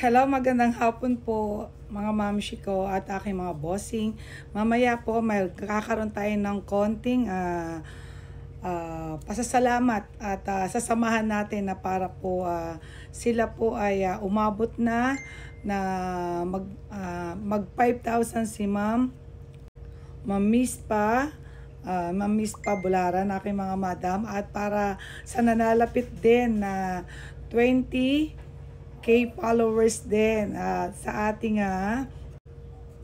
Hello, magandang hapon po mga mamshi ko at aking mga bossing. Mamaya po may kakaroon tayo ng konting pasasalamat at sasamahan natin na para po sila po ay umabot na mag 5,000 si Ma'am Miss pa Bularan, aking mga madam, at para sa nanalapit din na 20K followers din sa ating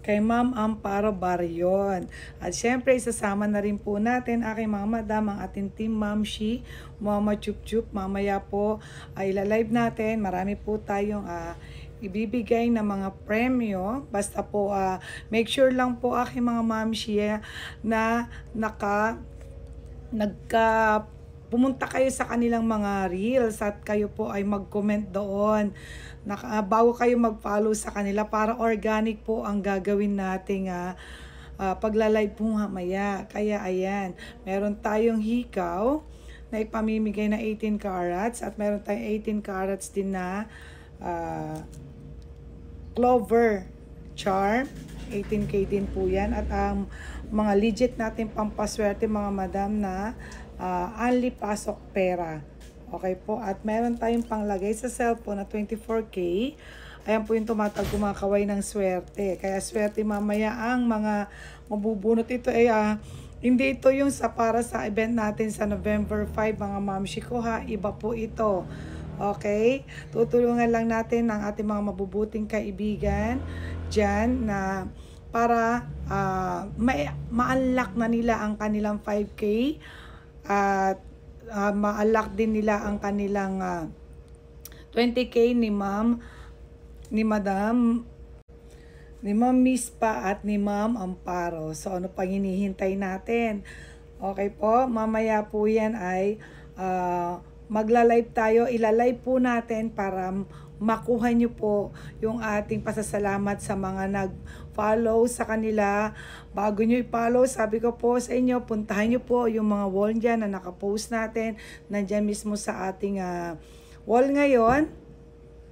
kay Ma'am Amparo Barrion. At syempre, isasama na rin po natin aking mga madam, ang ating team Mamshi, Mama Chup Chup. Mamaya po ay ilalive natin. Marami po tayong ibibigay na mga premyo. Basta po make sure lang po aking mga Mamshi na pumunta kayo sa kanilang mga reels at kayo po ay mag-comment doon. Bago kayo mag-follow sa kanila para organic po ang gagawin nating pagla-live po mamaya. Kaya ayan, meron tayong hikaw na ipamimigay na 18 carats at meron tayong 18 carats din na clover charm. 18K din po yan. At ang mga legit natin pampaswerte mga madam na only pasok pera. Okay po. At meron tayong panglagay sa cellphone na 24K. Ayan po yung kumakaway ng swerte. Kaya swerte mamaya ang mga mabubunot. Ito ay hindi ito yung para sa event natin sa November 5 mga mamshi ko ha. Iba po ito. Okay? Tutulungan lang natin ang ating mga mabubuting kaibigan dyan na para ma-unlock na nila ang kanilang 5K at ma-unlock din nila ang kanilang 20K ni Ma'am Miss pa at ni Ma'am Amparo. So ano pang hinihintay natin? Okay po, mamaya po yan ay magla-live tayo, ilalive po natin para makuha nyo po yung ating pasasalamat sa mga nag-follow sa kanila. Bago nyo i-follow, sabi ko po sa inyo, puntahan nyo po yung mga wall dyan na nakapost natin, nandyan mismo sa ating wall ngayon.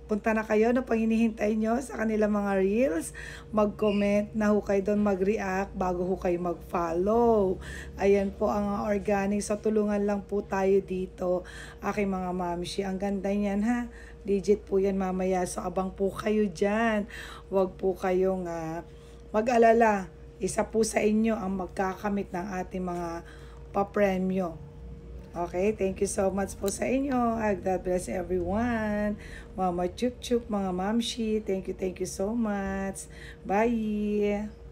Punta na kayo na pang hinihintay nyo sa kanila mga reels. Mag-comment na ho kayo doon, mag-react bago ho kayo mag-follow. Ayan po ang organic. So tulungan lang po tayo dito, aking mga mamshi. Ang ganda niyan ha. Legit po yan mamaya. So abang po kayo dyan. Huwag po kayong mag-alala. Isa po sa inyo ang magkakamit ng ating mga papremyo. Okay, thank you so much po sa inyo. God bless everyone. Mama Chup Chup, mga mamshi, thank you so much. Bye!